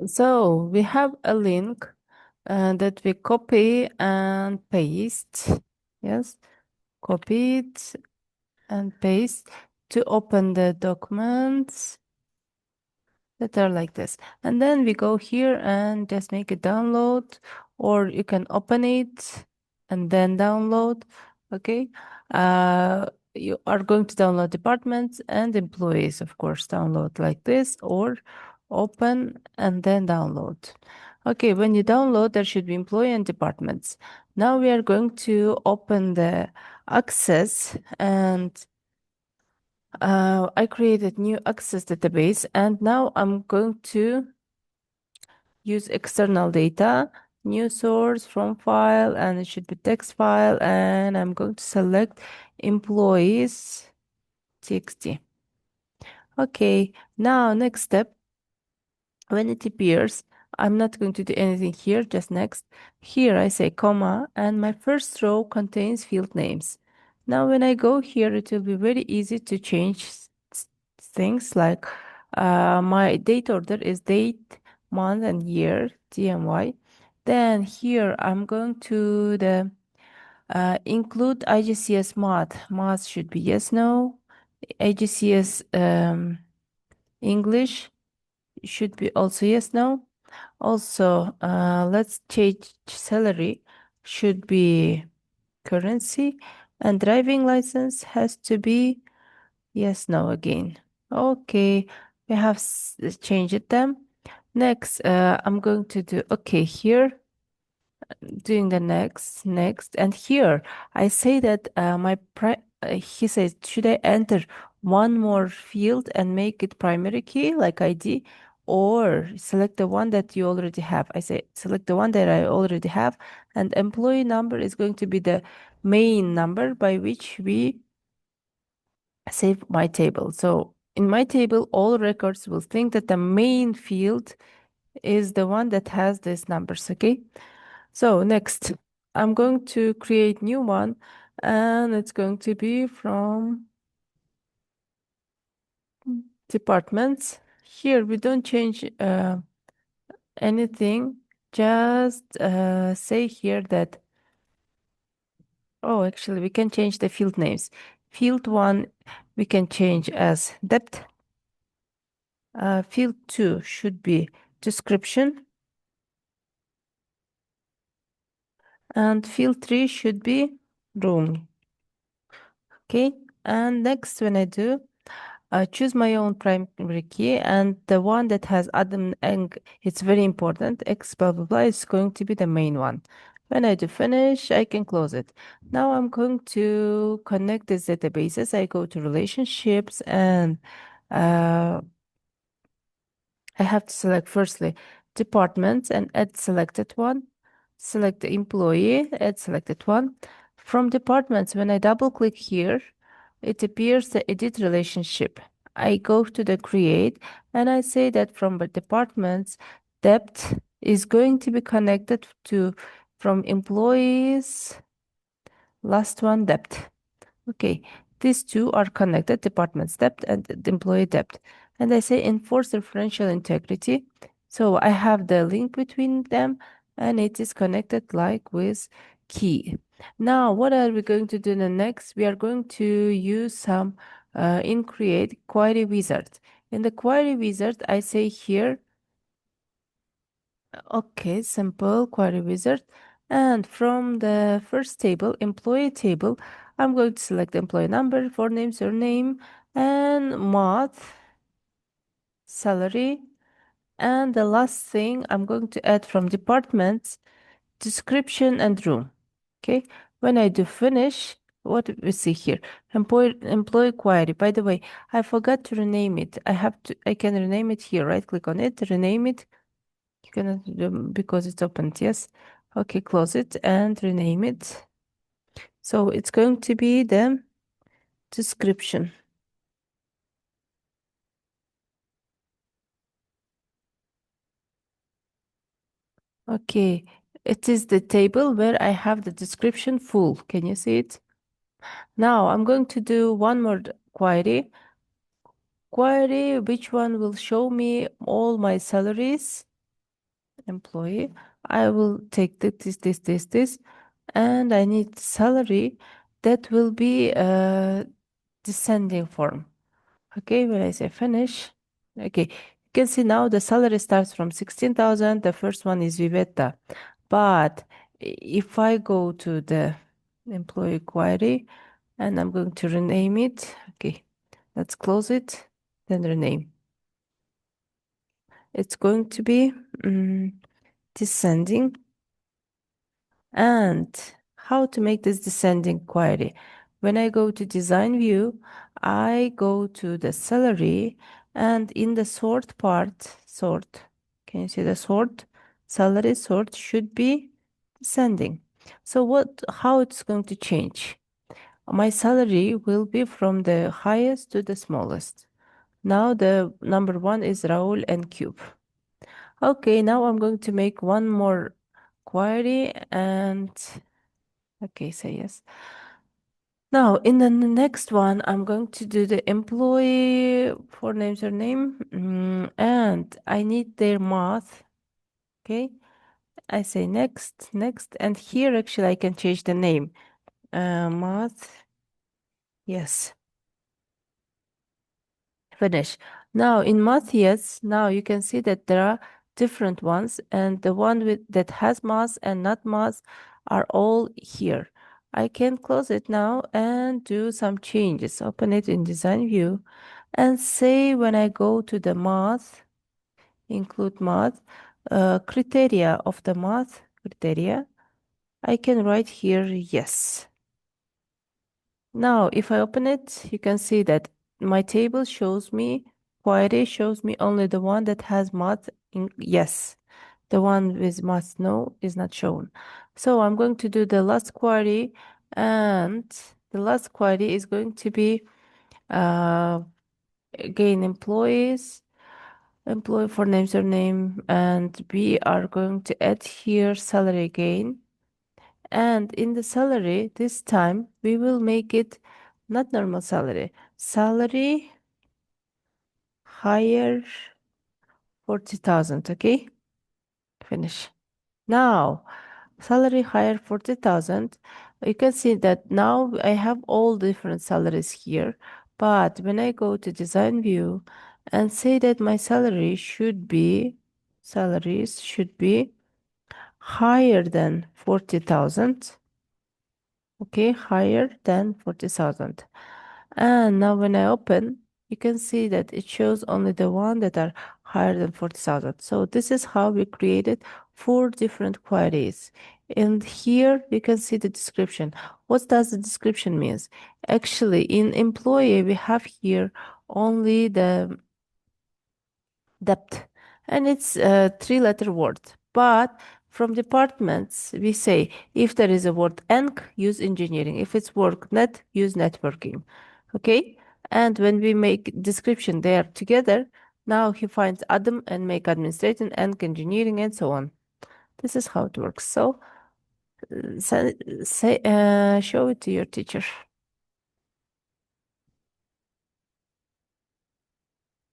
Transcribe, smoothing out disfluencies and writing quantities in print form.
So we have a link that we copy and paste. Yes, copy it and paste to open the documents that are like this. And then we go here and just make a download, or you can open it and then download. Okay. You are going to download departments and employees, of course, download like this, or open and then download. Okay, when you download, there should be employee and departments. Now we are going to open the access, and I created new access database, and now I'm going to use external data, new source from file, and it should be text file, and I'm going to select employees txt. Okay, now next step, when it appears, I'm not going to do anything here, just next. Here I say comma, and my first row contains field names. Now when I go here, it will be very easy to change things like my date order is date, month, and year, DMY. Then here I'm going to the include IGCS math. Math should be yes, no. IGCS English should be also yes, no. Also, let's change salary should be currency, and driving license has to be yes, no again. Okay, we have changed them. Next, I'm going to do okay here, doing the next, and here I say that he says, should I enter one more field and make it primary key like ID, or select the one that you already have? I say select the one that I already have, and employee number is going to be the main number by which we save my table. So in my table, all records will think that the main field is the one that has these numbers, okay? So next, I'm going to create new one, and it's going to be from departments. Here we don't change anything, just say here that, oh, actually we can change the field names. Field 1 we can change as depth. Field 2 should be description, and field 3 should be room. Okay, and next when I do, choose my own primary key, and the one that has Adam, and it's very important, X blah blah blah is going to be the main one. When I do finish, I can close it. Now I'm going to connect these databases. I go to relationships, and uh, I have to select firstly departments and add selected one. Select the employee, add selected one. From departments, when I double click here, it appears the edit relationship. I go to the create, and I say that from the departments, depth is going to be connected to from employees, last one depth. Okay, these two are connected, department's depth and the employee depth. And I say enforce referential integrity. So I have the link between them, and it is connected like with key. Now, what are we going to do in the next? We are going to use some in create query wizard. In the query wizard, I say here, okay, simple query wizard. And from the first table, employee table, I'm going to select employee number, forename, surname, and month, salary. And the last thing I'm going to add from departments, description and room. Okay, when I do finish, what we see here, employee query. By the way, I forgot to rename it. I can rename it here. Right click on it, rename it. You cannot because it's opened, yes. Okay, close it and rename it. So it's going to be the description. Okay, it is the table where I have the description full. Can you see it? Now I'm going to do one more query. Query, which one will show me all my salaries? employee. I will take this, and I need salary that will be descending form. Okay, when I say finish, okay, you can see now the salary starts from 16,000. The first one is Vivetta. But if I go to the employee query and I'm going to rename it, okay, let's close it, then rename. It's going to be descending. And how to make this descending query? When I go to design view, I go to the salary, and in the sort part, sort, can you see the sort? Salary sort should be descending. So how it's going to change? My salary will be from the highest to the smallest. Now the number one is Raul and Cube. Okay, now I'm going to make one more query and okay, say yes. Now, in the next one, I'm going to do the employee for name, surname, and I need their math. Okay, I say next, next, and here actually I can change the name. Math, yes, finish. Now in math, yes, now you can see that there are different ones, and the one that has math and not math are all here. I can close it now and do some changes. Open it in design view and say when I go to the math, include math, criteria of the math criteria, I can write here yes. Now, if I open it, you can see that my table shows me, query shows me only the one that has math in yes. The one with math no is not shown. So I'm going to do the last query, and the last query is going to be again employees, employee for name, surname, and we are going to add here salary again. And in the salary, this time we will make it not normal salary, salary higher 40,000, okay? Finish. Now, salary higher 40,000. You can see that now I have all different salaries here. But when I go to design view and say that my salary should be, salaries should be higher than 40,000. Okay, higher than 40,000. And now when I open, you can see that it shows only the one that are higher than 40,000. So this is how we created 4 different queries. And here you can see the description. What does the description means? Actually, in employee, we have here only the depth, and it's a 3-letter word. But from departments, we say if there is a word enc, use engineering. If it's work net, use networking. Okay? And when we make description, they are together. Now he finds Adam and make administration, enc engineering, and so on. This is how it works. So, show it to your teacher.